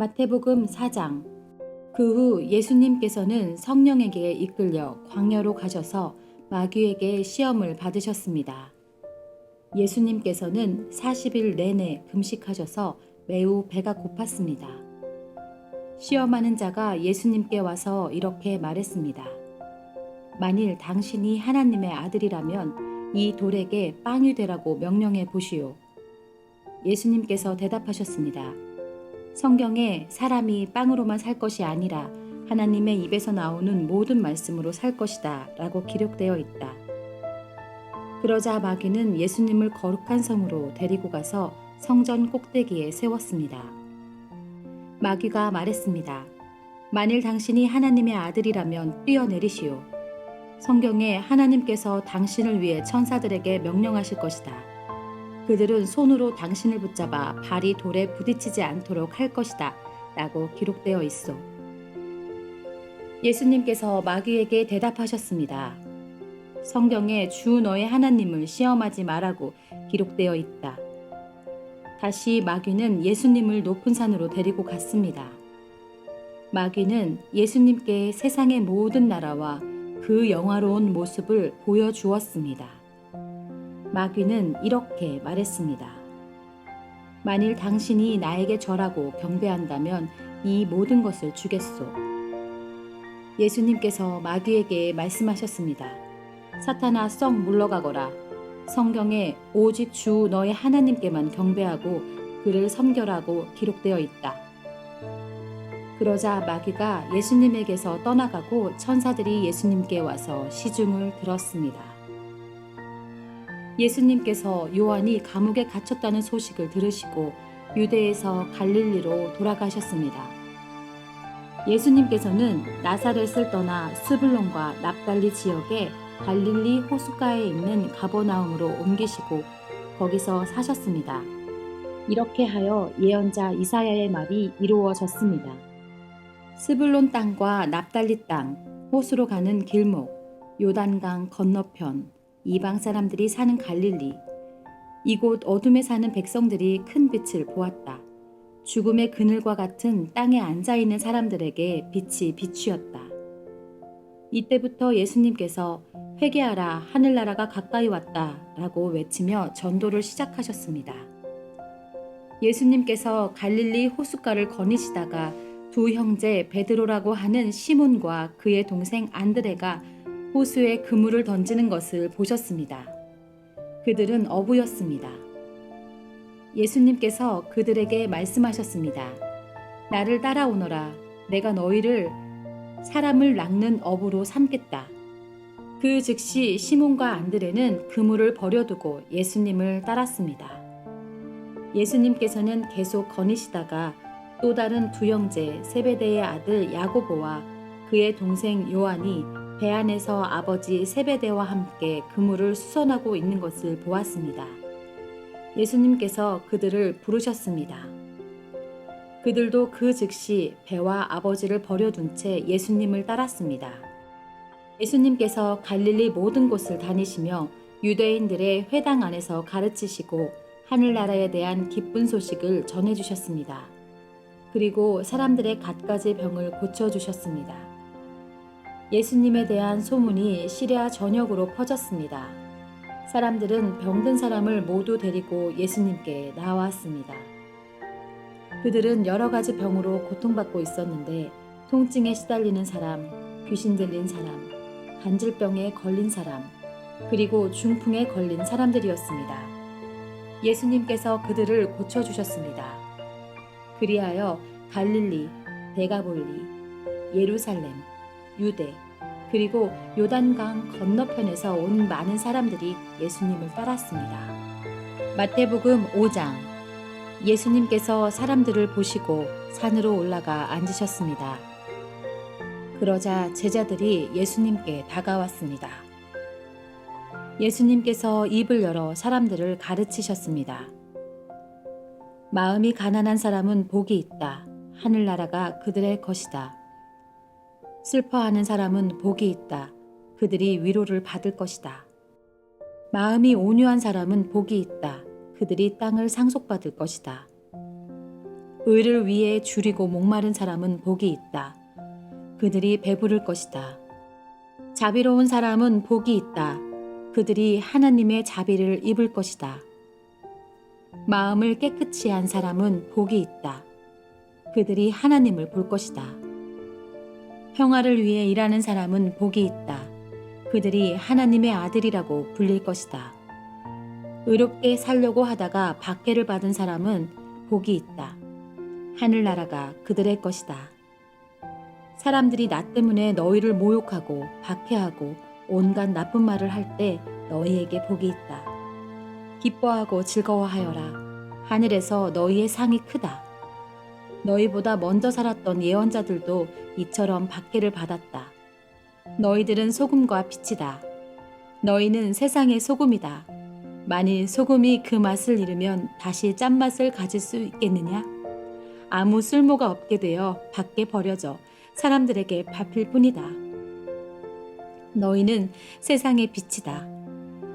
마태복음 4장. 그 후 예수님께서는 성령에게 이끌려 광야로 가셔서 마귀에게 시험을 받으셨습니다. 예수님께서는 40일 내내 금식하셔서 매우 배가 고팠습니다. 시험하는 자가 예수님께 와서 이렇게 말했습니다. 만일 당신이 하나님의 아들이라면 이 돌에게 빵이 되라고 명령해 보시오. 예수님께서 대답하셨습니다. 성경에 사람이 빵으로만 살 것이 아니라 하나님의 입에서 나오는 모든 말씀으로 살 것이다 라고 기록되어 있다. 그러자 마귀는 예수님을 거룩한 성으로 데리고 가서 성전 꼭대기에 세웠습니다. 마귀가 말했습니다. 만일 당신이 하나님의 아들이라면 뛰어내리시오. 성경에 하나님께서 당신을 위해 천사들에게 명령하실 것이다. 그들은 손으로 당신을 붙잡아 발이 돌에 부딪히지 않도록 할 것이다 라고 기록되어 있어. 예수님께서 마귀에게 대답하셨습니다. 성경에 주 너의 하나님을 시험하지 말라고 기록되어 있다. 다시 마귀는 예수님을 높은 산으로 데리고 갔습니다. 마귀는 예수님께 세상의 모든 나라와 그 영화로운 모습을 보여주었습니다. 마귀는 이렇게 말했습니다. 만일 당신이 나에게 절하고 경배한다면 이 모든 것을 주겠소. 예수님께서 마귀에게 말씀하셨습니다. 사탄아 썩 물러가거라. 성경에 오직 주 너의 하나님께만 경배하고 그를 섬겨라고 기록되어 있다. 그러자 마귀가 예수님에게서 떠나가고 천사들이 예수님께 와서 시중을 들었습니다. 예수님께서 요한이 감옥에 갇혔다는 소식을 들으시고 유대에서 갈릴리로 돌아가셨습니다. 예수님께서는 나사렛을 떠나 스불론과 납달리 지역의 갈릴리 호숫가에 있는 가버나움으로 옮기시고 거기서 사셨습니다. 이렇게 하여 예언자 이사야의 말이 이루어졌습니다. 스불론 땅과 납달리 땅, 호수로 가는 길목, 요단강 건너편, 이방 사람들이 사는 갈릴리, 이곳 어둠에 사는 백성들이 큰 빛을 보았다. 죽음의 그늘과 같은 땅에 앉아있는 사람들에게 빛이 비추었다. 이때부터 예수님께서 회개하라 하늘나라가 가까이 왔다 라고 외치며 전도를 시작하셨습니다. 예수님께서 갈릴리 호숫가를 거니시다가 두 형제 베드로라고 하는 시몬과 그의 동생 안드레가 호수에 그물을 던지는 것을 보셨습니다. 그들은 어부였습니다. 예수님께서 그들에게 말씀하셨습니다. 나를 따라오너라. 내가 너희를 사람을 낚는 어부로 삼겠다. 그 즉시 시몬과 안드레는 그물을 버려두고 예수님을 따랐습니다. 예수님께서는 계속 거니시다가 또 다른 두 형제 세베대의 아들 야고보와 그의 동생 요한이 배 안에서 아버지 세베대와 함께 그물을 수선하고 있는 것을 보았습니다. 예수님께서 그들을 부르셨습니다. 그들도 그 즉시 배와 아버지를 버려둔 채 예수님을 따랐습니다. 예수님께서 갈릴리 모든 곳을 다니시며 유대인들의 회당 안에서 가르치시고 하늘나라에 대한 기쁜 소식을 전해주셨습니다. 그리고 사람들의 갖가지 병을 고쳐주셨습니다. 예수님에 대한 소문이 시리아 전역으로 퍼졌습니다. 사람들은 병든 사람을 모두 데리고 예수님께 나왔습니다. 그들은 여러 가지 병으로 고통받고 있었는데 통증에 시달리는 사람, 귀신 들린 사람, 간질병에 걸린 사람, 그리고 중풍에 걸린 사람들이었습니다. 예수님께서 그들을 고쳐주셨습니다. 그리하여 갈릴리, 데가볼리, 예루살렘, 유대, 그리고 요단강 건너편에서 온 많은 사람들이 예수님을 따랐습니다. 마태복음 5장. 예수님께서 사람들을 보시고 산으로 올라가 앉으셨습니다. 그러자 제자들이 예수님께 다가왔습니다. 예수님께서 입을 열어 사람들을 가르치셨습니다. 마음이 가난한 사람은 복이 있다. 하늘나라가 그들의 것이다. 슬퍼하는 사람은 복이 있다. 그들이 위로를 받을 것이다. 마음이 온유한 사람은 복이 있다. 그들이 땅을 상속받을 것이다. 의를 위해 줄이고 목마른 사람은 복이 있다. 그들이 배부를 것이다. 자비로운 사람은 복이 있다. 그들이 하나님의 자비를 입을 것이다. 마음을 깨끗이 한 사람은 복이 있다. 그들이 하나님을 볼 것이다. 평화를 위해 일하는 사람은 복이 있다. 그들이 하나님의 아들이라고 불릴 것이다. 의롭게 살려고 하다가 박해를 받은 사람은 복이 있다. 하늘나라가 그들의 것이다. 사람들이 나 때문에 너희를 모욕하고 박해하고 온갖 나쁜 말을 할 때 너희에게 복이 있다. 기뻐하고 즐거워하여라. 하늘에서 너희의 상이 크다. 너희보다 먼저 살았던 예언자들도 이처럼 박해를 받았다. 너희들은 소금과 빛이다. 너희는 세상의 소금이다. 만일 소금이 그 맛을 잃으면 다시 짠맛을 가질 수 있겠느냐? 아무 쓸모가 없게 되어 밖에 버려져 사람들에게 밟힐 뿐이다. 너희는 세상의 빛이다.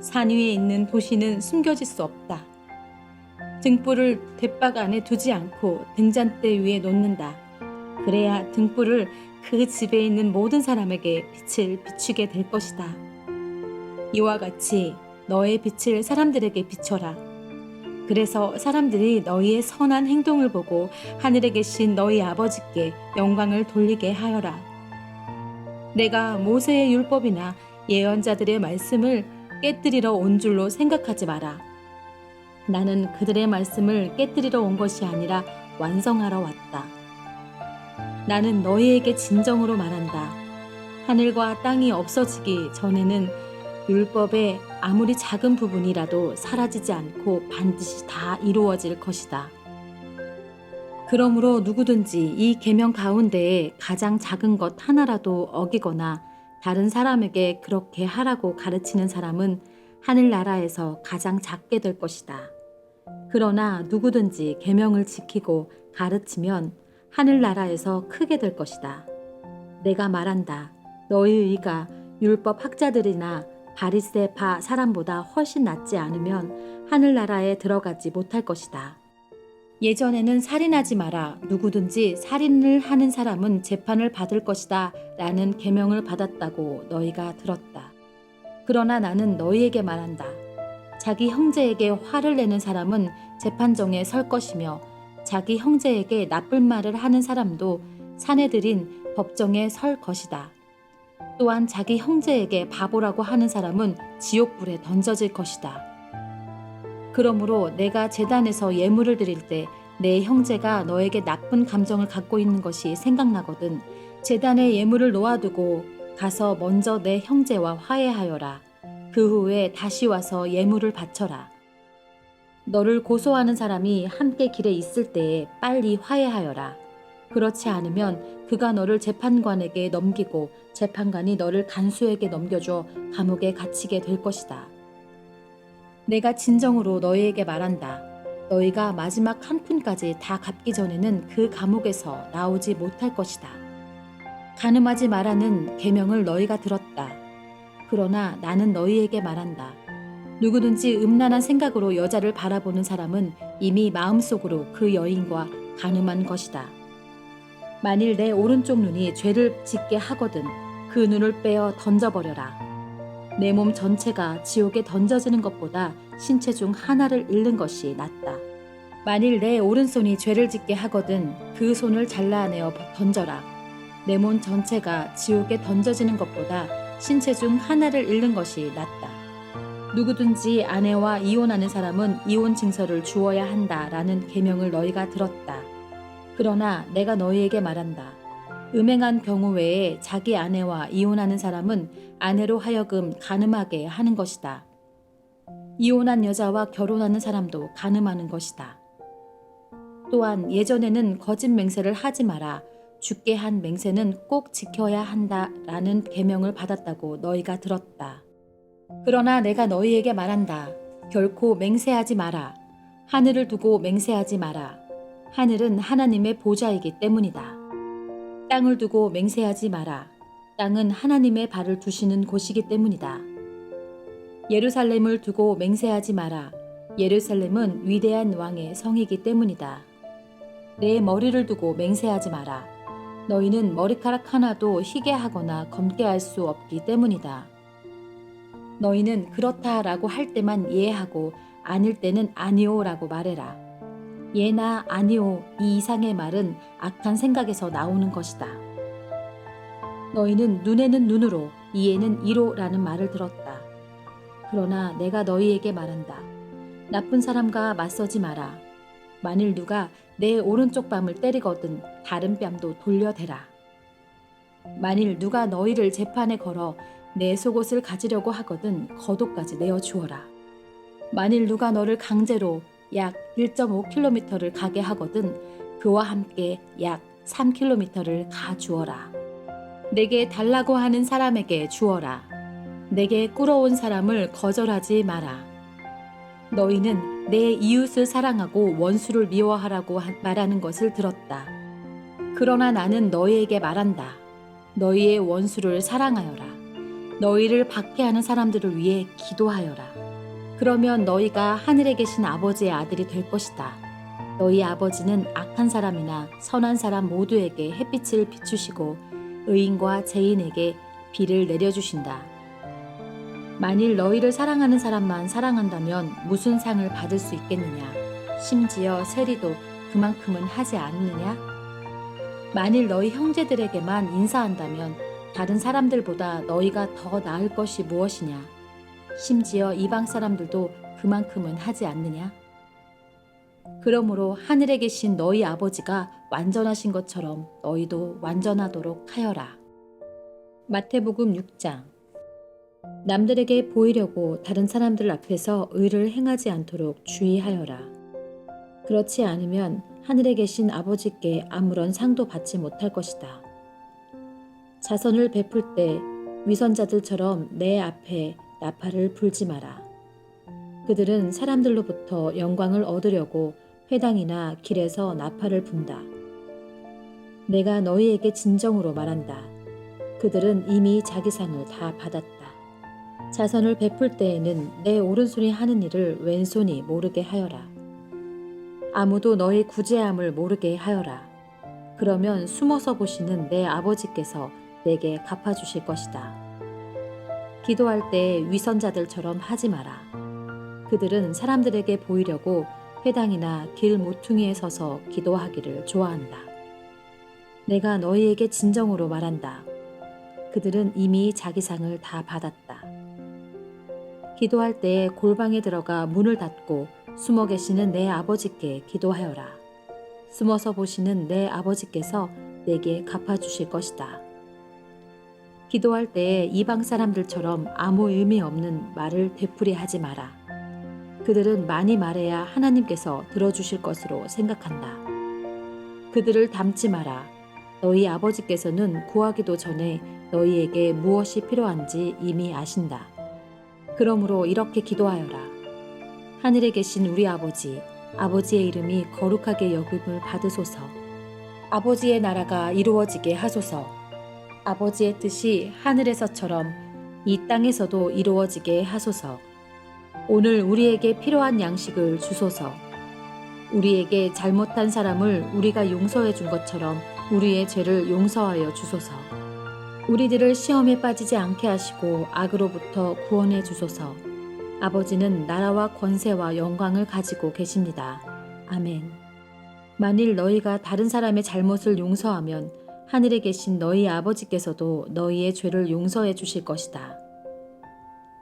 산 위에 있는 도시는 숨겨질 수 없다. 등불을 돛박 안에 두지 않고 등잔대 위에 놓는다. 그래야 등불을 그 집에 있는 모든 사람에게 빛을 비추게 될 것이다. 이와 같이 너의 빛을 사람들에게 비춰라. 그래서 사람들이 너희의 선한 행동을 보고 하늘에 계신 너희 아버지께 영광을 돌리게 하여라. 내가 모세의 율법이나 예언자들의 말씀을 깨뜨리러 온 줄로 생각하지 마라. 나는 그들의 말씀을 깨뜨리러 온 것이 아니라 완성하러 왔다. 나는 너희에게 진정으로 말한다. 하늘과 땅이 없어지기 전에는 율법의 아무리 작은 부분이라도 사라지지 않고 반드시 다 이루어질 것이다. 그러므로 누구든지 이 계명 가운데에 가장 작은 것 하나라도 어기거나 다른 사람에게 그렇게 하라고 가르치는 사람은 하늘나라에서 가장 작게 될 것이다. 그러나 누구든지 계명을 지키고 가르치면 하늘나라에서 크게 될 것이다. 내가 말한다. 너희 의가 율법 학자들이나 바리새파 사람보다 훨씬 낫지 않으면 하늘나라에 들어가지 못할 것이다. 예전에는 살인하지 마라. 누구든지 살인을 하는 사람은 재판을 받을 것이다. 라는 계명을 받았다고 너희가 들었다. 그러나 나는 너희에게 말한다. 자기 형제에게 화를 내는 사람은 재판정에 설 것이며 자기 형제에게 나쁜 말을 하는 사람도 사내들인 법정에 설 것이다. 또한 자기 형제에게 바보라고 하는 사람은 지옥불에 던져질 것이다. 그러므로 내가 제단에서 예물을 드릴 때 내 형제가 너에게 나쁜 감정을 갖고 있는 것이 생각나거든 제단에 예물을 놓아두고 가서 먼저 내 형제와 화해하여라. 그 후에 다시 와서 예물을 바쳐라. 너를 고소하는 사람이 함께 길에 있을 때에 빨리 화해하여라. 그렇지 않으면 그가 너를 재판관에게 넘기고 재판관이 너를 간수에게 넘겨줘 감옥에 갇히게 될 것이다. 내가 진정으로 너희에게 말한다. 너희가 마지막 한 푼까지 다 갚기 전에는 그 감옥에서 나오지 못할 것이다. 간음하지 말라는 계명을 너희가 들었다. 그러나 나는 너희에게 말한다. 누구든지 음란한 생각으로 여자를 바라보는 사람은 이미 마음속으로 그 여인과 간음한 것이다. 만일 내 오른쪽 눈이 죄를 짓게 하거든 그 눈을 빼어 던져버려라. 내 몸 전체가 지옥에 던져지는 것보다 신체 중 하나를 잃는 것이 낫다. 만일 내 오른손이 죄를 짓게 하거든 그 손을 잘라내어 던져라. 내 몸 전체가 지옥에 던져지는 것보다 신체 중 하나를 잃는 것이 낫다. 누구든지 아내와 이혼하는 사람은 이혼 징서를 주어야 한다라는 계명을 너희가 들었다. 그러나 내가 너희에게 말한다. 음행한 경우 외에 자기 아내와 이혼하는 사람은 아내로 하여금 간음하게 하는 것이다. 이혼한 여자와 결혼하는 사람도 간음하는 것이다. 또한 예전에는 거짓 맹세를 하지 마라. 죽게 한 맹세는 꼭 지켜야 한다라는 계명을 받았다고 너희가 들었다. 그러나 내가 너희에게 말한다. 결코 맹세하지 마라. 하늘을 두고 맹세하지 마라. 하늘은 하나님의 보좌이기 때문이다. 땅을 두고 맹세하지 마라. 땅은 하나님의 발을 두시는 곳이기 때문이다. 예루살렘을 두고 맹세하지 마라. 예루살렘은 위대한 왕의 성이기 때문이다. 내 머리를 두고 맹세하지 마라. 너희는 머리카락 하나도 희게 하거나 검게 할 수 없기 때문이다. 너희는 그렇다라고 할 때만 예하고 아닐 때는 아니오라고 말해라. 예나 아니오 이 이상의 말은 악한 생각에서 나오는 것이다. 너희는 눈에는 눈으로 이에는 이로라는 말을 들었다. 그러나 내가 너희에게 말한다. 나쁜 사람과 맞서지 마라. 만일 누가 내 오른쪽 뺨을 때리거든 다른 뺨도 돌려대라. 만일 누가 너희를 재판에 걸어 내 속옷을 가지려고 하거든 겉옷까지 내어주어라. 만일 누가 너를 강제로 약 1.5km를 가게 하거든 그와 함께 약 3km를 가주어라. 내게 달라고 하는 사람에게 주어라. 내게 꿇어온 사람을 거절하지 마라. 너희는 내 이웃을 사랑하고 원수를 미워하라고 말하는 것을 들었다. 그러나 나는 너희에게 말한다. 너희의 원수를 사랑하여라. 너희를 박해하는 사람들을 위해 기도하여라. 그러면 너희가 하늘에 계신 아버지의 아들이 될 것이다. 너희 아버지는 악한 사람이나 선한 사람 모두에게 햇빛을 비추시고 의인과 죄인에게 비를 내려주신다. 만일 너희를 사랑하는 사람만 사랑한다면 무슨 상을 받을 수 있겠느냐? 심지어 세리도 그만큼은 하지 않느냐? 만일 너희 형제들에게만 인사한다면 다른 사람들보다 너희가 더 나을 것이 무엇이냐? 심지어 이방 사람들도 그만큼은 하지 않느냐? 그러므로 하늘에 계신 너희 아버지가 완전하신 것처럼 너희도 완전하도록 하여라. 마태복음 6장. 남들에게 보이려고 다른 사람들 앞에서 의를 행하지 않도록 주의하여라. 그렇지 않으면 하늘에 계신 아버지께 아무런 상도 받지 못할 것이다. 자선을 베풀 때 위선자들처럼 내 앞에 나팔을 불지 마라. 그들은 사람들로부터 영광을 얻으려고 회당이나 길에서 나팔을 분다. 내가 너희에게 진정으로 말한다. 그들은 이미 자기 상을 다 받았다. 자선을 베풀 때에는 내 오른손이 하는 일을 왼손이 모르게 하여라. 아무도 너희 구제함을 모르게 하여라. 그러면 숨어서 보시는 내 아버지께서 내게 갚아주실 것이다. 기도할 때 위선자들처럼 하지 마라. 그들은 사람들에게 보이려고 회당이나 길 모퉁이에 서서 기도하기를 좋아한다. 내가 너희에게 진정으로 말한다. 그들은 이미 자기 상을 다 받았다. 기도할 때 골방에 들어가 문을 닫고 숨어 계시는 내 아버지께 기도하여라. 숨어서 보시는 내 아버지께서 내게 갚아주실 것이다. 기도할 때 이방 사람들처럼 아무 의미 없는 말을 되풀이하지 마라. 그들은 많이 말해야 하나님께서 들어주실 것으로 생각한다. 그들을 닮지 마라. 너희 아버지께서는 구하기도 전에 너희에게 무엇이 필요한지 이미 아신다. 그러므로 이렇게 기도하여라. 하늘에 계신 우리 아버지, 아버지의 이름이 거룩하게 여김을 받으소서. 아버지의 나라가 이루어지게 하소서. 아버지의 뜻이 하늘에서처럼 이 땅에서도 이루어지게 하소서. 오늘 우리에게 필요한 양식을 주소서. 우리에게 잘못한 사람을 우리가 용서해 준 것처럼 우리의 죄를 용서하여 주소서. 우리들을 시험에 빠지지 않게 하시고 악으로부터 구원해 주소서. 아버지는 나라와 권세와 영광을 가지고 계십니다. 아멘. 만일 너희가 다른 사람의 잘못을 용서하면 하늘에 계신 너희 아버지께서도 너희의 죄를 용서해 주실 것이다.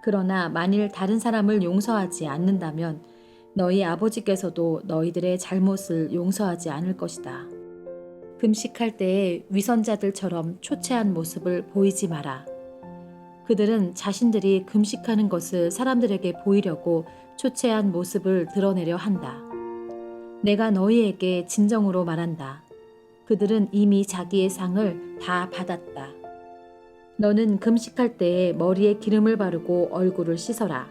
그러나 만일 다른 사람을 용서하지 않는다면 너희 아버지께서도 너희들의 잘못을 용서하지 않을 것이다. 금식할 때에 위선자들처럼 초췌한 모습을 보이지 마라. 그들은 자신들이 금식하는 것을 사람들에게 보이려고 초췌한 모습을 드러내려 한다. 내가 너희에게 진정으로 말한다. 그들은 이미 자기의 상을 다 받았다. 너는 금식할 때에 머리에 기름을 바르고 얼굴을 씻어라.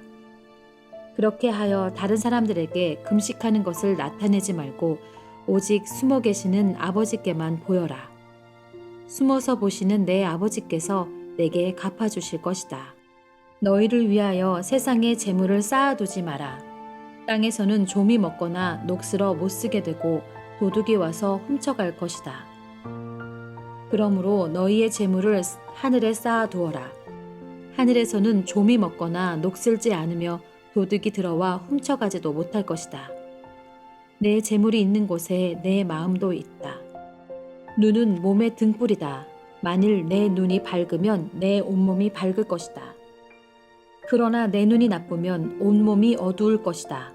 그렇게 하여 다른 사람들에게 금식하는 것을 나타내지 말고 오직 숨어 계시는 아버지께만 보여라. 숨어서 보시는 내 아버지께서 내게 갚아주실 것이다. 너희를 위하여 세상에 재물을 쌓아두지 마라. 땅에서는 좀이 먹거나 녹슬어 못 쓰게 되고 도둑이 와서 훔쳐갈 것이다. 그러므로 너희의 재물을 하늘에 쌓아두어라. 하늘에서는 좀이 먹거나 녹슬지 않으며 도둑이 들어와 훔쳐가지도 못할 것이다. 내 재물이 있는 곳에 내 마음도 있다. 눈은 몸의 등불이다. 만일 내 눈이 밝으면 내 온몸이 밝을 것이다. 그러나 내 눈이 나쁘면 온몸이 어두울 것이다.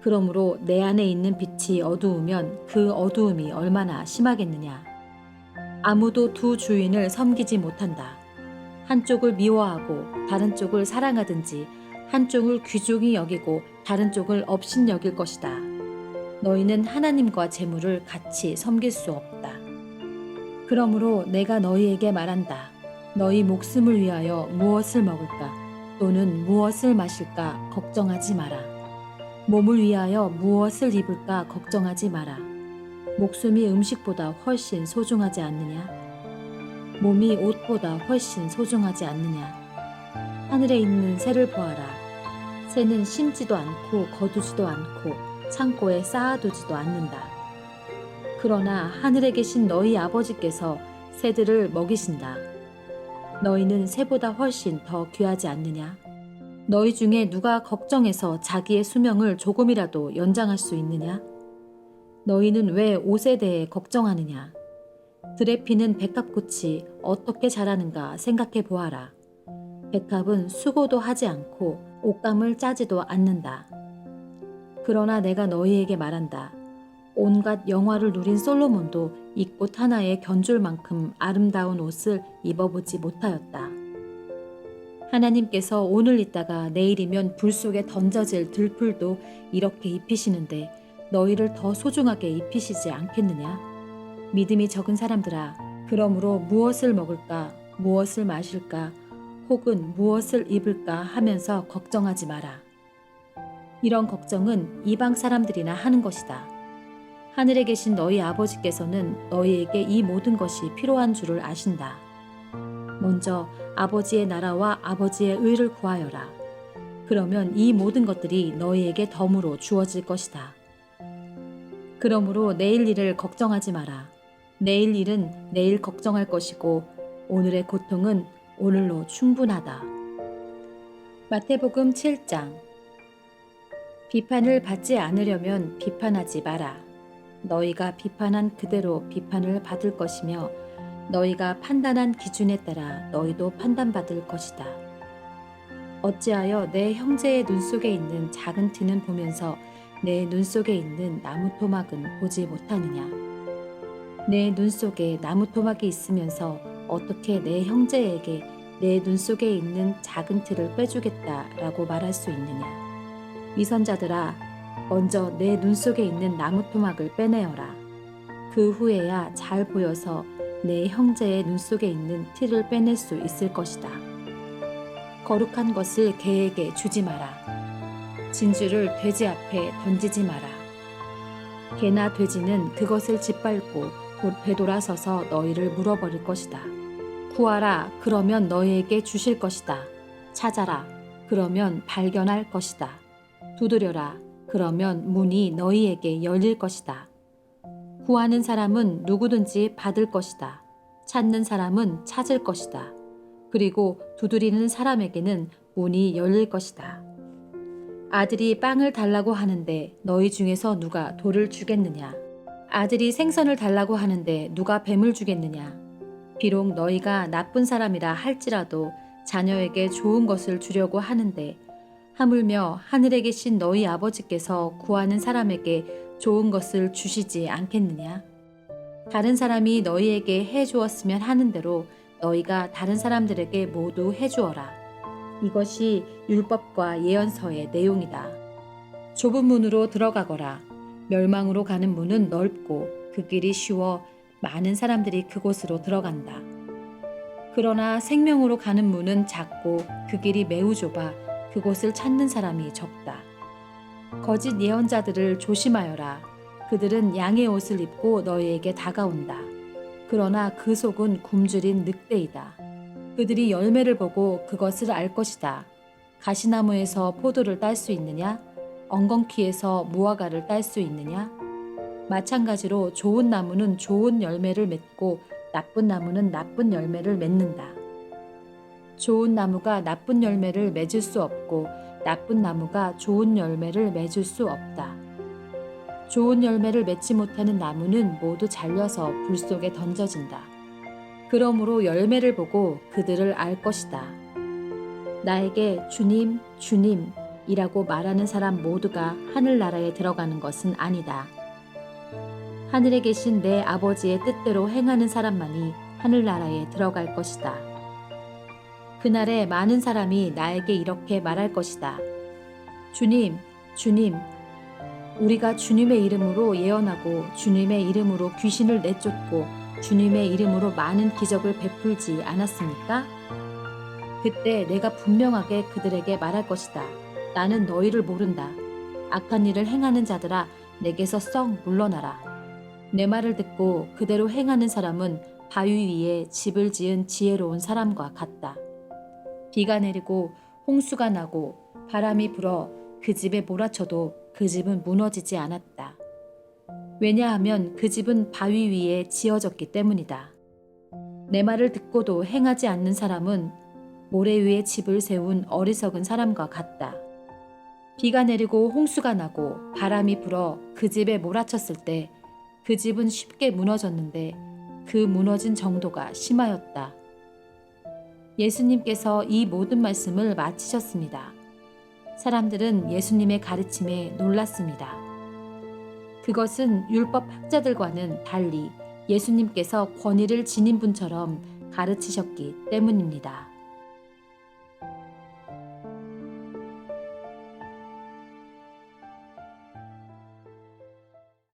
그러므로 내 안에 있는 빛이 어두우면 그 어두움이 얼마나 심하겠느냐. 아무도 두 주인을 섬기지 못한다. 한쪽을 미워하고 다른 쪽을 사랑하든지 한쪽을 귀중히 여기고 다른 쪽을 업신 여길 것이다. 너희는 하나님과 재물을 같이 섬길 수 없다. 그러므로 내가 너희에게 말한다. 너희 목숨을 위하여 무엇을 먹을까 또는 무엇을 마실까 걱정하지 마라. 몸을 위하여 무엇을 입을까 걱정하지 마라. 목숨이 음식보다 훨씬 소중하지 않느냐? 몸이 옷보다 훨씬 소중하지 않느냐? 하늘에 있는 새를 보아라. 새는 심지도 않고 거두지도 않고 창고에 쌓아두지도 않는다. 그러나 하늘에 계신 너희 아버지께서 새들을 먹이신다. 너희는 새보다 훨씬 더 귀하지 않느냐? 너희 중에 누가 걱정해서 자기의 수명을 조금이라도 연장할 수 있느냐? 너희는 왜 옷에 대해 걱정하느냐? 들의 피는 백합꽃이 어떻게 자라는가 생각해 보아라. 백합은 수고도 하지 않고 옷감을 짜지도 않는다. 그러나 내가 너희에게 말한다. 온갖 영화를 누린 솔로몬도 이 꽃 하나에 견줄 만큼 아름다운 옷을 입어보지 못하였다. 하나님께서 오늘 있다가 내일이면 불 속에 던져질 들풀도 이렇게 입히시는데 너희를 더 소중하게 입히시지 않겠느냐? 믿음이 적은 사람들아, 그러므로 무엇을 먹을까, 무엇을 마실까, 혹은 무엇을 입을까 하면서 걱정하지 마라. 이런 걱정은 이방 사람들이나 하는 것이다. 하늘에 계신 너희 아버지께서는 너희에게 이 모든 것이 필요한 줄을 아신다. 먼저 아버지의 나라와 아버지의 의를 구하여라. 그러면 이 모든 것들이 너희에게 덤으로 주어질 것이다. 그러므로 내일 일을 걱정하지 마라. 내일 일은 내일 걱정할 것이고 오늘의 고통은 오늘로 충분하다. 마태복음 7장. 비판을 받지 않으려면 비판하지 마라. 너희가 비판한 그대로 비판을 받을 것이며 너희가 판단한 기준에 따라 너희도 판단받을 것이다. 어찌하여 내 형제의 눈 속에 있는 작은 티는 보면서 내 눈 속에 있는 나무 토막은 보지 못하느냐? 내 눈 속에 나무 토막이 있으면서 어떻게 내 형제에게 내 눈 속에 있는 작은 티를 빼주겠다라고 말할 수 있느냐? 위선자들아, 먼저 내 눈 속에 있는 나무 토막을 빼내어라. 그 후에야 잘 보여서 내 형제의 눈 속에 있는 티를 빼낼 수 있을 것이다. 거룩한 것을 개에게 주지 마라. 진주를 돼지 앞에 던지지 마라. 개나 돼지는 그것을 짓밟고 곧 되돌아서서 너희를 물어버릴 것이다. 구하라, 그러면 너희에게 주실 것이다. 찾아라, 그러면 발견할 것이다. 두드려라, 그러면 문이 너희에게 열릴 것이다. 구하는 사람은 누구든지 받을 것이다. 찾는 사람은 찾을 것이다. 그리고 두드리는 사람에게는 문이 열릴 것이다. 아들이 빵을 달라고 하는데 너희 중에서 누가 돌을 주겠느냐? 아들이 생선을 달라고 하는데 누가 뱀을 주겠느냐? 비록 너희가 나쁜 사람이라 할지라도 자녀에게 좋은 것을 주려고 하는데 하물며 하늘에 계신 너희 아버지께서 구하는 사람에게 좋은 것을 주시지 않겠느냐? 다른 사람이 너희에게 해주었으면 하는 대로 너희가 다른 사람들에게 모두 해주어라. 이것이 율법과 예언서의 내용이다. 좁은 문으로 들어가거라. 멸망으로 가는 문은 넓고 그 길이 쉬워 많은 사람들이 그곳으로 들어간다. 그러나 생명으로 가는 문은 작고 그 길이 매우 좁아 그곳을 찾는 사람이 적다. 거짓 예언자들을 조심하여라. 그들은 양의 옷을 입고 너희에게 다가온다. 그러나 그 속은 굶주린 늑대이다. 그들이 열매를 보고 그것을 알 것이다. 가시나무에서 포도를 딸 수 있느냐? 엉겅퀴에서 무화과를 딸 수 있느냐? 마찬가지로 좋은 나무는 좋은 열매를 맺고 나쁜 나무는 나쁜 열매를 맺는다. 좋은 나무가 나쁜 열매를 맺을 수 없고 나쁜 나무가 좋은 열매를 맺을 수 없다. 좋은 열매를 맺지 못하는 나무는 모두 잘려서 불 속에 던져진다. 그러므로 열매를 보고 그들을 알 것이다. 나에게 주님, 주님이라고 말하는 사람 모두가 하늘나라에 들어가는 것은 아니다. 하늘에 계신 내 아버지의 뜻대로 행하는 사람만이 하늘나라에 들어갈 것이다. 그날에 많은 사람이 나에게 이렇게 말할 것이다. 주님, 주님, 우리가 주님의 이름으로 예언하고 주님의 이름으로 귀신을 내쫓고 주님의 이름으로 많은 기적을 베풀지 않았습니까? 그때 내가 분명하게 그들에게 말할 것이다. 나는 너희를 모른다. 악한 일을 행하는 자들아, 내게서 썩 물러나라. 내 말을 듣고 그대로 행하는 사람은 바위 위에 집을 지은 지혜로운 사람과 같다. 비가 내리고 홍수가 나고 바람이 불어 그 집에 몰아쳐도 그 집은 무너지지 않았다. 왜냐하면 그 집은 바위 위에 지어졌기 때문이다. 내 말을 듣고도 행하지 않는 사람은 모래 위에 집을 세운 어리석은 사람과 같다. 비가 내리고 홍수가 나고 바람이 불어 그 집에 몰아쳤을 때 그 집은 쉽게 무너졌는데 그 무너진 정도가 심하였다. 예수님께서 이 모든 말씀을 마치셨습니다. 사람들은 예수님의 가르침에 놀랐습니다. 그것은 율법 학자들과는 달리 예수님께서 권위를 지닌 분처럼 가르치셨기 때문입니다.